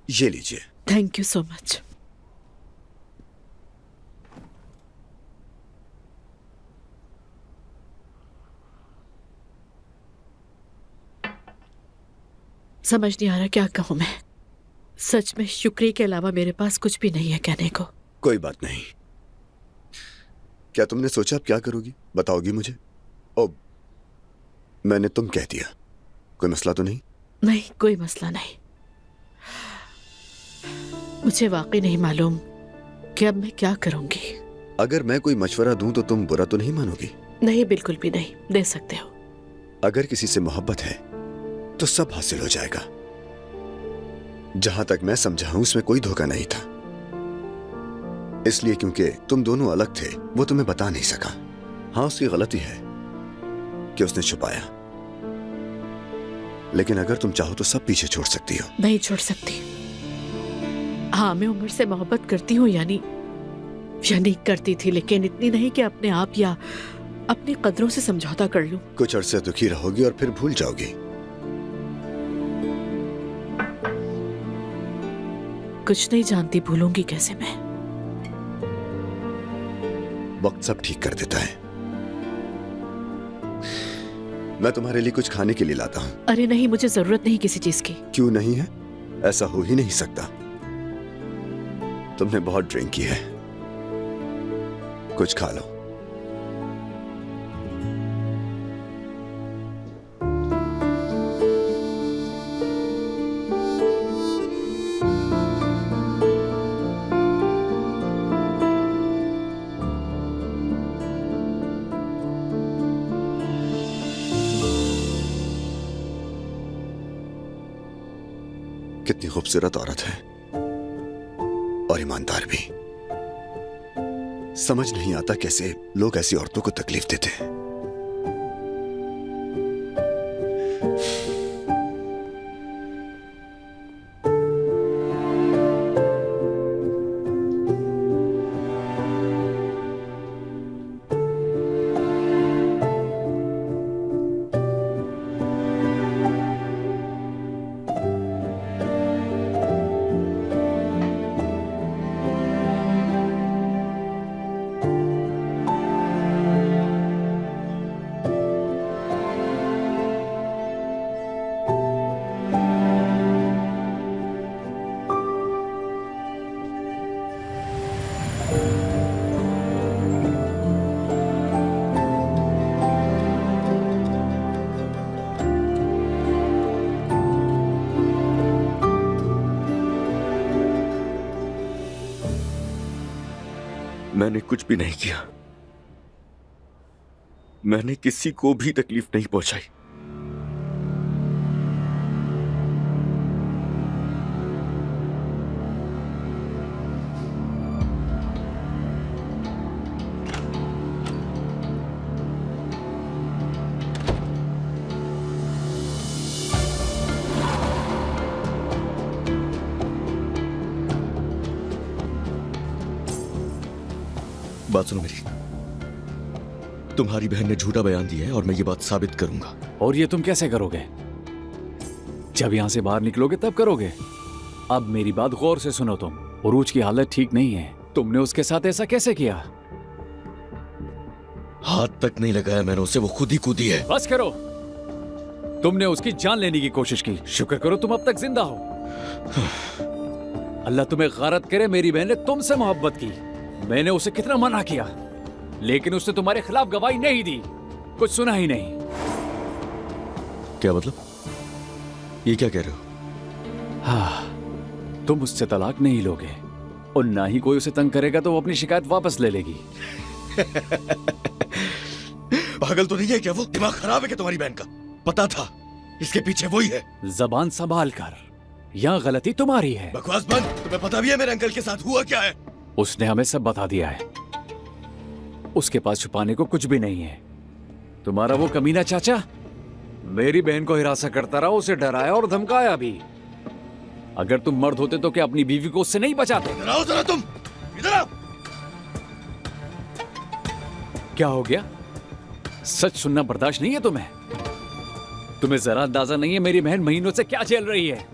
ये लीजिए। Thank you so much. समझ नहीं आ रहा क्या कहूं मैं। सच में शुक्रिया के अलावा मेरे पास कुछ भी नहीं है कहने को। कोई बात नहीं। क्या तुमने सोचा अब क्या करोगी? बताओगी मुझे? ओ, मैंने तुम कह दिया। कोई मसला तो नहीं? नहीं, कोई मसला नहीं। मुझे वाकई नहीं मालूम कि अब मैं क्या करूंगी। अगर मैं कोई मशवरा दूं तो तुम बुरा तो नहीं मानोगी? नहीं, बिल्कुल भी नहीं। दे सकते हो। अगर किसी से मोहब्बत है तो सब हासिल हो जाएगा। जहां तक मैं समझा हूं उसमें कोई धोखा नहीं था, इसलिए क्योंकि तुम दोनों अलग थे वो तुम्हें बता नहीं सका। हाँ, उसकी गलती है कि उसने छुपाया, लेकिन अगर तुम चाहो तो सब पीछे छोड़ सकती हो। नहीं छोड़ सकती। हाँ, मैं उमर से मोहब्बत करती हूँ, यानी करती थी, लेकिन इतनी नहीं कि अपने आप या अपनी कदरों से समझौता कर लूं। कुछ अरसे दुखी रहोगी और फिर भूल जाओगी। कुछ नहीं जानती, भूलूंगी कैसे मैं? वक्त सब ठीक कर देता है। मैं तुम्हारे लिए कुछ खाने के लिए लाता हूं। अरे नहीं, मुझे जरूरत नहीं किसी चीज की। क्यों नहीं है? ऐसा हो ही नहीं सकता। तुमने बहुत ड्रिंक की है, कुछ खा लो। कितनी खूबसूरत औरत है और ईमानदार भी। समझ नहीं आता कैसे लोग ऐसी औरतों को तकलीफ देते हैं। मैंने कुछ भी नहीं किया। मैंने किसी को भी तकलीफ नहीं पहुंचाई। बात सुनो मेरी। तुम्हारी बहन ने झूठा बयान दिया है और मैं ये बात साबित करूंगा। और ये तुम कैसे करोगे? जब यहां से बाहर निकलोगे तब करोगे। अब मेरी बात गौर से सुनो तुम। उरूज की हालत ठीक नहीं है। तुमने उसके साथ ऐसा कैसे किया? हाथ तक नहीं लगाया मैंने उसे, वो खुद ही कूदी है। बस करो। तुमने उसकी जान लेने की कोशिश की। शुक्र करो तुम अब तक जिंदा हो। अल्लाह तुम्हें गारत करे, मेरी बहन ने तुमसे मोहब्बत की। मैंने उसे कितना मना किया, लेकिन उसने तुम्हारे खिलाफ गवाही नहीं दी। कुछ सुना ही नहीं। क्या मतलब? ये क्या कह रहे हो? हाँ, तुम उससे तलाक नहीं लोगे और ना ही कोई उसे तंग करेगा तो वो अपनी शिकायत वापस ले लेगी। पागल तो नहीं है क्या वो? दिमाग खराब है क्या तुम्हारी बहन का? पता था इसके पीछे वही है। जबान संभाल कर, यहाँ गलती तुम्हारी है। बकवास बंद। तुम्हें पता भी है मेरे अंकल के साथ हुआ क्या है? उसने हमें सब बता दिया है। उसके पास छुपाने को कुछ भी नहीं है। तुम्हारा वो कमीना चाचा मेरी बहन को हिरासा करता रहा, उसे डराया और धमकाया भी। अगर तुम मर्द होते तो क्या अपनी बीवी को उससे नहीं बचाते? इधर आओ जरा तुम, इधर आओ। क्या हो गया? सच सुनना बर्दाश्त नहीं है तुम्हें? तुम्हें जरा अंदाजा नहीं है मेरी बहन महीनों से क्या झेल रही है।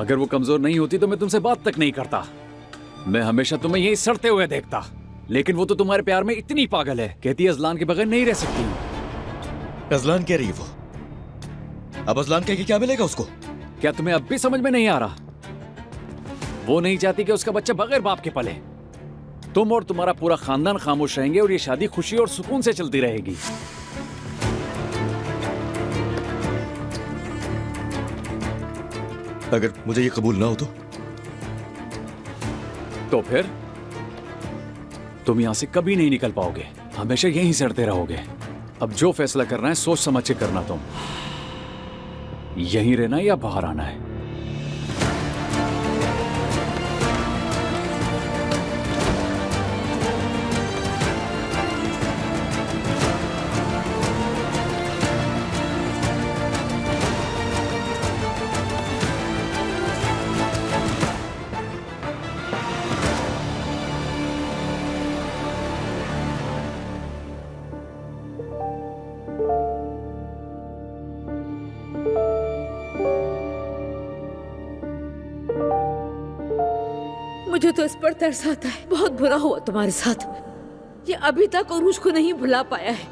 अगर वो कमजोर नहीं होती तो मैं तुमसे बात तक नहीं करता। मैं हमेशा तुम्हें यहीं सड़ते हुए देखता, लेकिन वो तो तुम्हारे प्यार में इतनी पागल है, कहती है अजलान के बगैर नहीं रह सकती। अजलान कह रही है वो। अब अजलान कह के क्या मिलेगा उसको? क्या तुम्हें अब भी समझ में नहीं आ रहा? वो नहीं चाहती कि उसका बच्चा बगैर बाप के पले। तुम और तुम्हारा पूरा खानदान खामोश रहेंगे और ये शादी खुशी और सुकून से चलती रहेगी। अगर मुझे ये कबूल ना हो तो फिर तुम यहां से कभी नहीं निकल पाओगे, हमेशा यहीं सड़ते रहोगे। अब जो फैसला करना है सोच समझ के करना। तुम यहीं रहना है या बाहर आना है? मुझे तो इस पर तरस आता है। बहुत बुरा हुआ तुम्हारे साथ। ये अभी तक उरूज को नहीं भुला पाया है,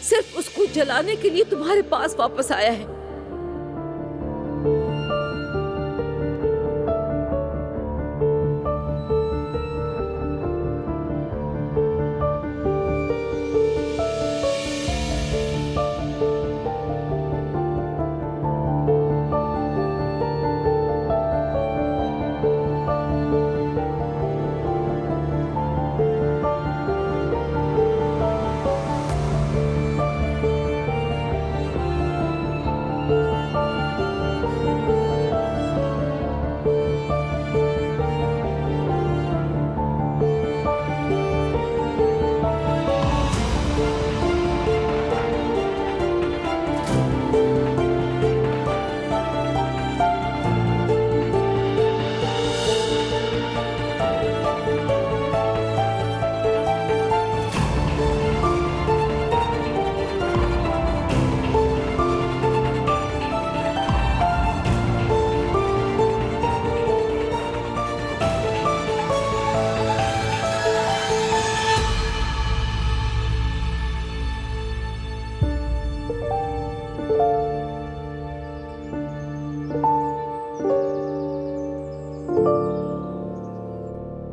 सिर्फ उसको जलाने के लिए तुम्हारे पास वापस आया है।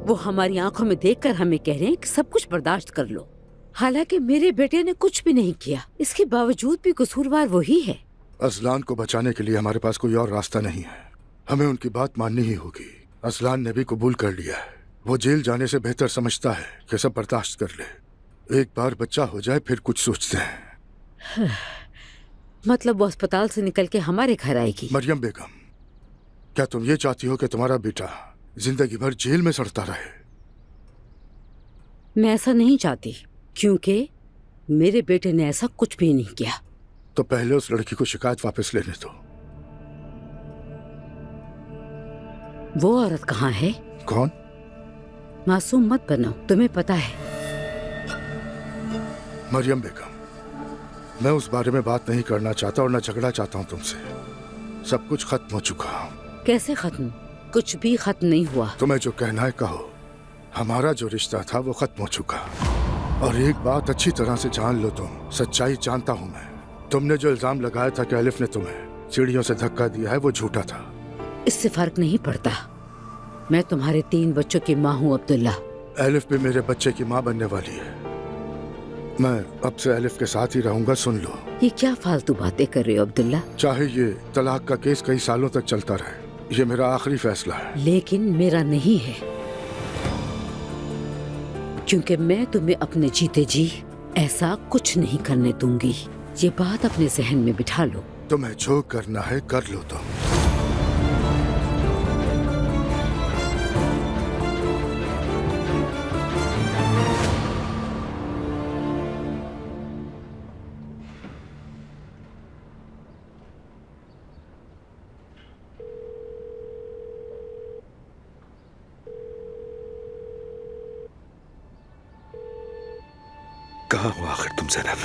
वो हमारी आंखों में देखकर हमें कह रहे हैं कि सब कुछ बर्दाश्त कर लो, हालांकि मेरे बेटे ने कुछ भी नहीं किया। इसके बावजूद भी कसूरवार वही है। असलान को बचाने के लिए हमारे पास कोई और रास्ता नहीं है, हमें उनकी बात माननी ही होगी। असलान ने भी कबूल कर लिया है, वो जेल जाने से बेहतर समझता है कि सब बर्दाश्त कर ले। एक बार बच्चा हो जाए फिर कुछ सोचते हैं। मतलब वो अस्पताल से निकल के हमारे घर आएगी? मरियम बेगम, क्या तुम ये चाहती हो कि तुम्हारा बेटा जिंदगी भर जेल में सड़ता रहे? मैं ऐसा नहीं चाहती, क्योंकि मेरे बेटे ने ऐसा कुछ भी नहीं किया। तो पहले उस लड़की को शिकायत वापस लेने दो। वो औरत कहाँ है? कौन? मासूम मत बनो, तुम्हें पता है। मरियम बेगम, मैं उस बारे में बात नहीं करना चाहता और न झगड़ा चाहता हूँ तुमसे। सब कुछ खत्म हो चुका। कैसे खत्म? कुछ भी खत्म नहीं हुआ। तुम्हें जो कहना है कहो। हमारा जो रिश्ता था वो खत्म हो चुका। और एक बात अच्छी तरह से जान लो, तुम सच्चाई जानता हूँ मैं। तुमने जो इल्जाम लगाया था कि एलिफ ने तुम्हें सीढ़ियों से धक्का दिया है, वो झूठा था। इससे फर्क नहीं पड़ता। मैं तुम्हारे 3 बच्चों की माँ हूँ अब्दुल्ला। एलिफ भी मेरे बच्चे की माँ बनने वाली है। मैं अब से एलिफ के साथ ही रहूंगा, सुन लो। ये क्या फालतू बातें कर रहे हो अब्दुल्ला? चाहे ये तलाक का केस कई सालों तक चलता रहे, ये मेरा आखिरी फैसला है। लेकिन मेरा नहीं है, क्योंकि मैं तुम्हें अपने जीते जी ऐसा कुछ नहीं करने दूंगी। ये बात अपने जहन में बिठा लो। तुम्हें जो करना है कर लो तुम। कहाँ हो आखिर तुम ज़ैनब?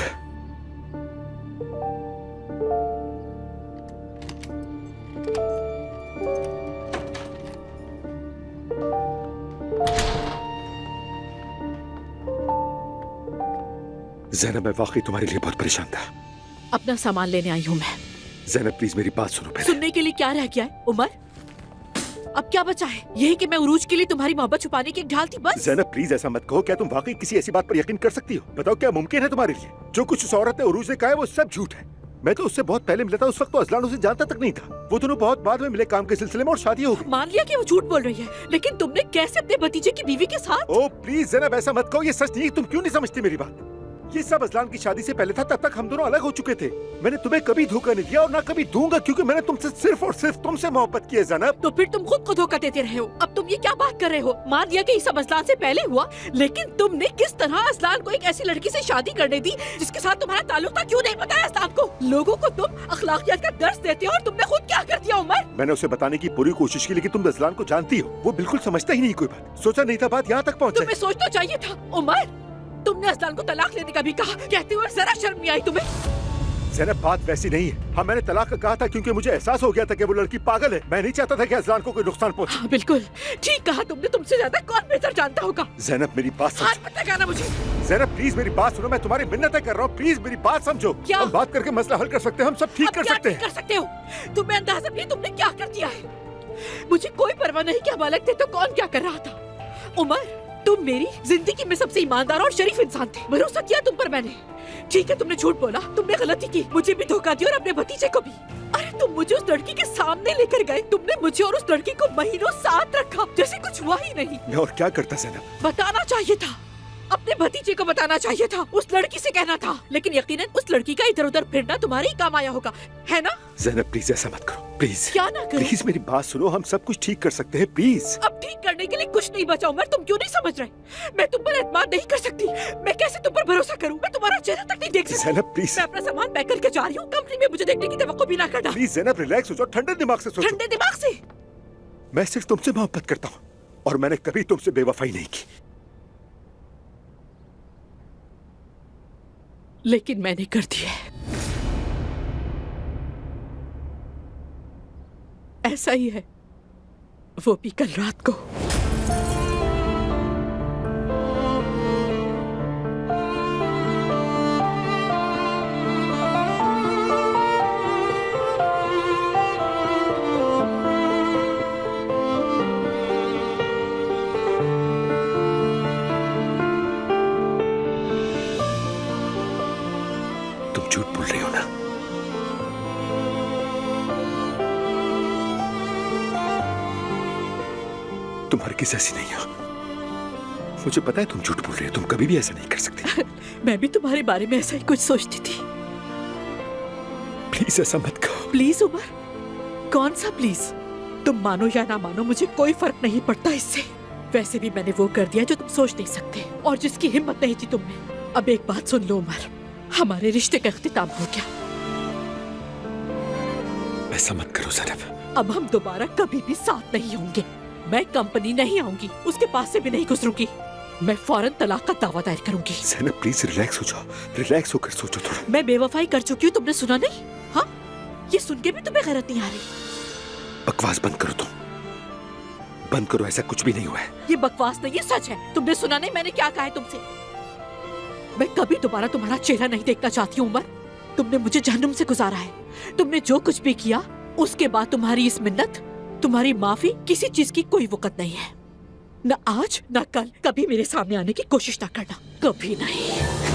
जैनब, मैं वाकई तुम्हारे लिए बहुत परेशान था। अपना सामान लेने आई हूँ मैं। जैनब प्लीज मेरी बात सुनो पहले। सुनने के लिए क्या रह गया है उमर? अब क्या बचा है? यही कि मैं उरूज के लिए तुम्हारी मोहब्बत छुपाने की एक ढाल थी बस? जैनब प्लीज ऐसा मत कहो। क्या तुम वाकई किसी ऐसी बात पर यकीन कर सकती हो? बताओ क्या मुमकिन है तुम्हारे लिए? जो कुछ उस औरत ने उरूज ने कहा है वो सब झूठ है। मैं तो उससे बहुत पहले मिला था, उस वक्त तो अजलान उसे जानता तक नहीं था। वो दोनों बहुत बाद में मिले काम के सिलसिले में और शादी हो गई। मान लिया कि वो झूठ बोल रही है, लेकिन तुमने कैसे अपने भतीजे की बीवी के साथ? ओ प्लीज जैनब ऐसा मत कहो, ये सच नहीं। तुम क्यों नहीं समझती मेरी बात? ये सब अजलान की शादी से पहले था, तब तक हम दोनों अलग हो चुके थे। मैंने तुम्हें कभी धोखा नहीं दिया और ना कभी दूंगा, क्योंकि मैंने तुमसे सिर्फ और सिर्फ तुमसे मोहब्बत की है जैनब। तो फिर तुम खुद को धोखा देते रहे हो। अब तुम ये क्या बात कर रहे हो? मान लिया कि ये सब अजलान से पहले हुआ, लेकिन तुमने किस तरह अजलान को एक ऐसी लड़की से शादी करने दी जिसके साथ तुम्हारा ताल्लुक था? क्यों नहीं बताया अजलान को? लोगों को तुम अखलाकियत का दर्स देते हो और तुमने खुद क्या कर दिया उमर? मैंने उसे बताने की पूरी कोशिश की, लेकिन तुम अजलान को जानती हो, वो बिल्कुल समझता ही नहीं कोई बात। सोचा नहीं था बात यहाँ तक पहुँचे। तुम्हें सोचना चाहिए था उमर। तुमने अजलान को तलाक लेने का भी कहा, कहते हुए जरा शर्म नहीं आई तुम्हें? जैनब बात वैसी नहीं है। हाँ मैंने तलाक का कहा था क्योंकि मुझे एहसास हो गया था कि वो लड़की पागल है। मैं नहीं चाहता था कि अजलान को कोई नुकसान पहुंचे। हाँ बिल्कुल ठीक कहा तुमने। तुमसे ज्यादा कौन बेहतर जानता होगा? जैनब मेरी बात समझो। हाथ मत लगाना मुझे। जैनब प्लीज मेरी बात सुनो, मैं तुम्हारी मिन्नतें कर रहा हूँ, प्लीज मेरी बात समझो। क्या? हम बात करके मसला हल कर सकते हैं, हम सब ठीक अब कर क्या सकते ठीक हैं। कर सकते हो? तुम्हें अंदाजा नहीं तुमने क्या कर दिया है। मुझे कोई परवाह नहीं कि अमालक थे तो कौन क्या कर रहा था। उमर तुम मेरी जिंदगी में सबसे ईमानदार और शरीफ इंसान थे। भरोसा किया तुम पर मैंने। ठीक है तुमने झूठ बोला, तुमने गलती की, मुझे भी धोखा दिया और अपने भतीजे को भी। अरे तुम मुझे उस लड़की के सामने लेकर गए, तुमने मुझे और उस लड़की को महीनों साथ रखा जैसे कुछ हुआ ही नहीं। मैं और क्या करता जैनब? बताना चाहिए था, अपने भतीजे को बताना चाहिए था, उस लड़की से कहना था। लेकिन यकीनन उस लड़की का इधर उधर फिरना तुम्हारे ही काम आया होगा, है ना? जैनब प्लीज ऐसा मत करो, प्लीज। क्या ना करो? प्लीज मेरी बात सुनो, हम सब कुछ ठीक कर सकते हैं, प्लीज। अब ठीक करने के लिए कुछ नहीं बचा उमर। तुम क्यों नहीं समझ रहे? मैं तुम पर एतमाद नहीं कर सकती। मैं कैसे तुम पर भरोसा करूं? मैं तुम्हारा चेहरा तक नहीं देख सकती। जैनब प्लीज। मैं अपना सामान पैक करके जा रही हूँ। कंपनी में मुझे देखने की तवक्को भी ना करना। प्लीज जैनब रिलैक्स हो जाओ, ठंडे दिमाग से सोचो। ठंडे दिमाग से? मैं सिर्फ तुमसे मोहब्बत करता हूँ और मैंने कभी तुमसे बेवफाई नहीं की। लेकिन मैंने कर दिया है। ऐसा ही है, वो भी कल रात को। तुम झूठ बोल रही हो ना? तुम हरगिज़ ऐसी नहीं हो। मुझे पता है तुम झूठ बोल रही हो, तुम कभी भी ऐसा नहीं कर सकती। मैं भी तुम्हारे बारे में ऐसा ही कुछ सोचती थी। प्लीज ऐसा मत कहो। प्लीज उमर? कौन सा प्लीज? तुम मानो या ना मानो मुझे कोई फर्क नहीं पड़ता इससे। वैसे भी मैंने वो कर दिया जो तुम सोच नहीं सकते और जिसकी हिम्मत नहीं थी तुमने। अब एक बात सुन लो उमर, हमारे रिश्ते का इख्तिताम हो गया। ऐसा मत करो जैनब। अब हम दोबारा कभी भी साथ नहीं होंगे। मैं कंपनी नहीं आऊंगी, उसके पास से भी नहीं गुजरूंगी। मैं फौरन तलाक का दावा दायर करूंगी। जैनब प्लीज रिलैक्स हो जाओ, रिलैक्स होकर सोचो थोड़ा। मैं बेवफाई कर चुकी हूँ, तुमने सुना नहीं? हाँ, ये सुन के भी तुम्हें गैरत नहीं आ रही? बकवास बंद करो तुम, बंद करो। ऐसा कुछ भी नहीं हुआ है। ये बकवास नहीं, ये सच है। तुमने सुना नहीं मैंने क्या कहा है तुमसे? मैं कभी दोबारा तुम्हारा चेहरा नहीं देखना चाहती हूँ उमर। तुमने मुझे जहन्नुम से गुजारा है। तुमने जो कुछ भी किया उसके बाद तुम्हारी इस मिन्नत, तुम्हारी माफी, किसी चीज की कोई वक़्त नहीं है। न आज न कल, कभी मेरे सामने आने की कोशिश ना करना, कभी नहीं।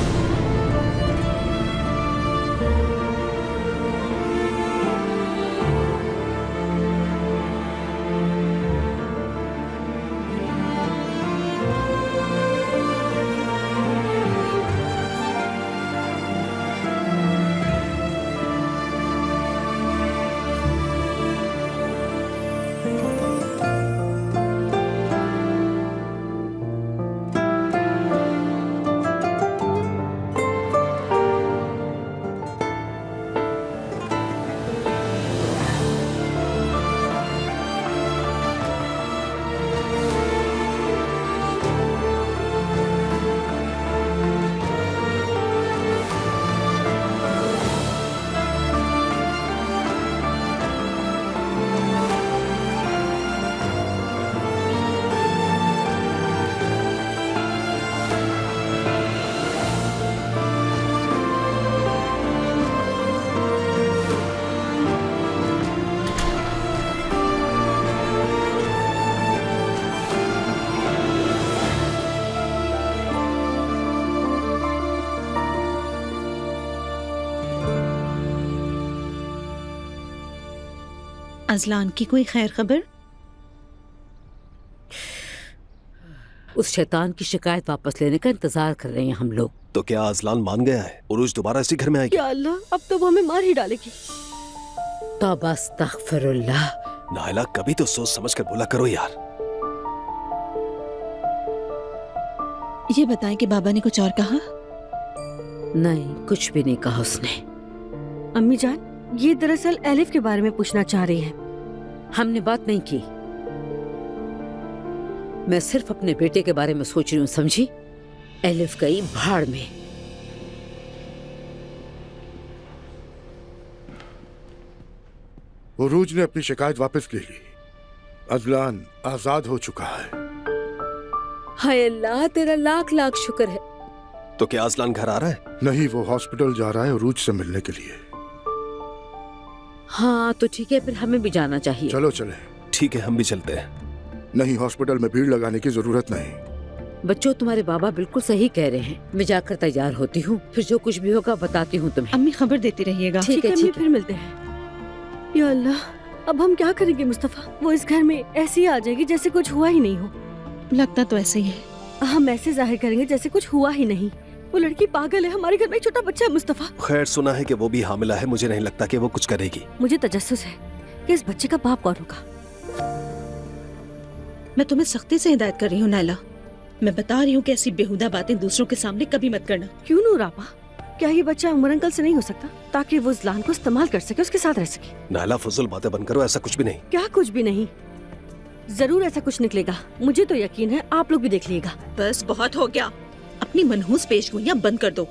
अजलान की कोई खैर खबर? उस शैतान की शिकायत वापस लेने का इंतजार कर रहे हैं हम लोग। तो क्या अजलान मान गया है? उरूज दोबारा इसी घर में आएगी? या अल्लाह, अब तो वो हमें मार ही डालेगी। तौबा अस्तगफिरुल्लाह। नायला, कभी तो सोच समझ कर बोला करो यार। ये बताएं कि बाबा ने कुछ और कहा? नहीं, कुछ भी नहीं कहा उसने। अम्मी जान, ये दरअसल एलिफ के बारे में पूछना चाह रही है। हमने बात नहीं की। मैं सिर्फ अपने बेटे के बारे में सोच रही हूँ, समझी? एलिफ गई भाड़ में। उरूज ने अपनी शिकायत वापस ले ली। अजलान आजाद हो चुका है। हाय अल्लाह, तेरा लाख लाख शुक्र है। तो क्या अजलान घर आ रहा है? नहीं, वो हॉस्पिटल जा रहा है उरूज से मिलने के लिए। हाँ तो ठीक है, फिर हमें भी जाना चाहिए। चलो चले। ठीक है, हम भी चलते हैं। नहीं, हॉस्पिटल में भीड़ लगाने की जरूरत नहीं। बच्चों, तुम्हारे बाबा बिल्कुल सही कह रहे हैं। मैं जाकर तैयार होती हूँ, फिर जो कुछ भी होगा बताती हूँ तुम्हें। अम्मी खबर देती रहिएगा। ठीक है, अम्मी, ठीक है। फिर मिलते हैं। या अल्लाह, अब हम क्या करेंगे मुस्तफा? वो इस घर में ऐसी आ जाएगी जैसे कुछ हुआ ही नहीं हो। लगता तो ऐसे ही है। हम ऐसे जाहिर करेंगे जैसे कुछ हुआ ही नहीं। वो लड़की पागल है। हमारे घर में एक छोटा बच्चा है मुस्तफा। खैर, सुना है कि वो भी हामिला है। मुझे नहीं लगता कि वो कुछ करेगी। मुझे तजस्सुस है कि इस बच्चे का बाप कौन होगा। मैं तुम्हें सख्ती से हिदायत कर रही हूँ नायला। मैं बता रही हूँ कि ऐसी बेहुदा बातें दूसरों के सामने कभी मत करना। क्यों नूर आपा? क्या ये बच्चा उमर अंकल से नहीं हो सकता ताकि वो अजलान को इस्तेमाल कर सके, उसके साथ रह सके? नायला, फजूल बातें बंद करो। ऐसा कुछ भी नहीं। क्या कुछ भी नहीं? जरूर ऐसा कुछ निकलेगा। मुझे तो यकीन है, आप लोग भी देख लीजिएगा। बस बहुत हो गया। अपनी मनहूस पेशगोइयां बंद कर दो।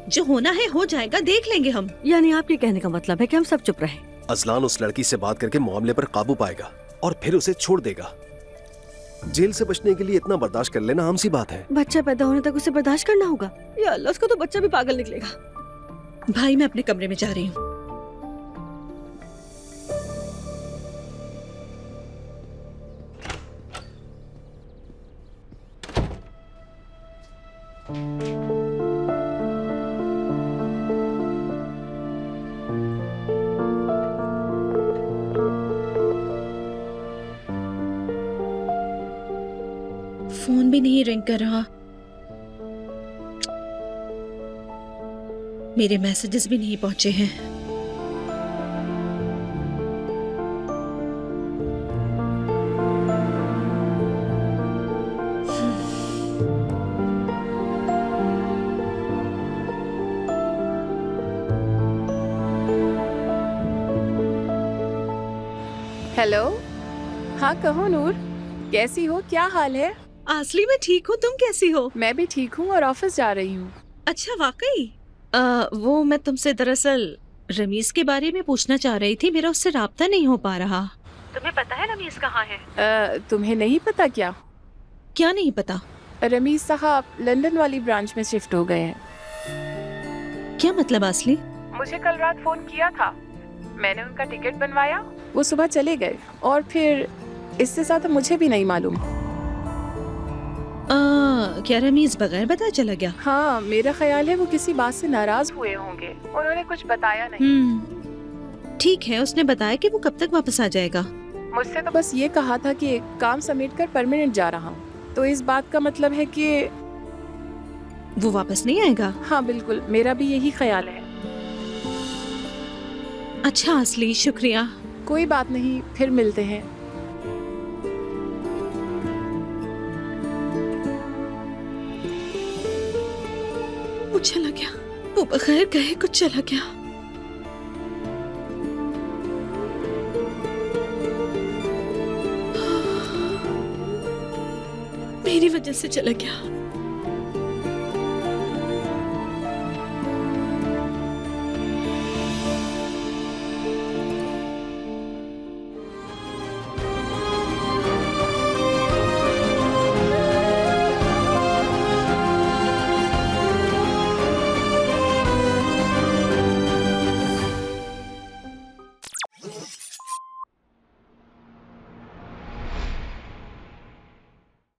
जो होना है हो जाएगा, देख लेंगे हम। यानी आपके कहने का मतलब है कि हम सब चुप रहे? अजलान उस लड़की से बात करके मामले पर काबू पाएगा और फिर उसे छोड़ देगा। जेल से बचने के लिए इतना बर्दाश्त कर लेना आम सी बात है। बच्चा पैदा होने तक उसे बर्दाश्त करना होगा। या अल्लाह, उसका तो बच्चा भी पागल निकलेगा। भाई, मैं अपने कमरे में जा रही हूँ। फोन भी नहीं रिंग कर रहा। मेरे मैसेजेस भी नहीं पहुंचे हैं। हेलो। हाँ कहो नूर, कैसी हो? क्या हाल है? आसली, मैं ठीक हूँ। तुम कैसी हो? मैं भी ठीक हूँ और ऑफिस जा रही हूँ। अच्छा, वाकई? वो मैं तुमसे दरअसल रमीज के बारे में पूछना चाह रही थी। मेरा उससे राब्ता नहीं हो पा रहा। तुम्हें पता है रमीज कहाँ है? तुम्हें नहीं पता क्या? क्या नहीं पता? रमीज साहब लंदन वाली ब्रांच में शिफ्ट हो गए हैं। क्या मतलब आसली? मुझे कल रात फोन किया था, मैंने उनका टिकट बनवाया, वो सुबह चले गए और फिर इससे ज्यादा मुझे भी नहीं मालूम। क्या रमीज बगैर बता चला गया? हाँ, मेरा ख्याल है वो किसी बात से नाराज हुए होंगे। उन्होंने कुछ बताया नहीं। ठीक है, उसने बताया कि वो कब तक वापस आ जाएगा? मुझसे तो बस ये कहा था कि काम समेट कर परमानेंट जा रहा हूँ। तो इस बात का मतलब है कि वो वापस नहीं आएगा? हाँ बिल्कुल, मेरा भी यही ख्याल है। अच्छा असली, शुक्रिया। कोई बात नहीं, फिर मिलते हैं। वो चला गया, वो बगैर कहे कुछ चला गया। मेरी वजह से चला गया।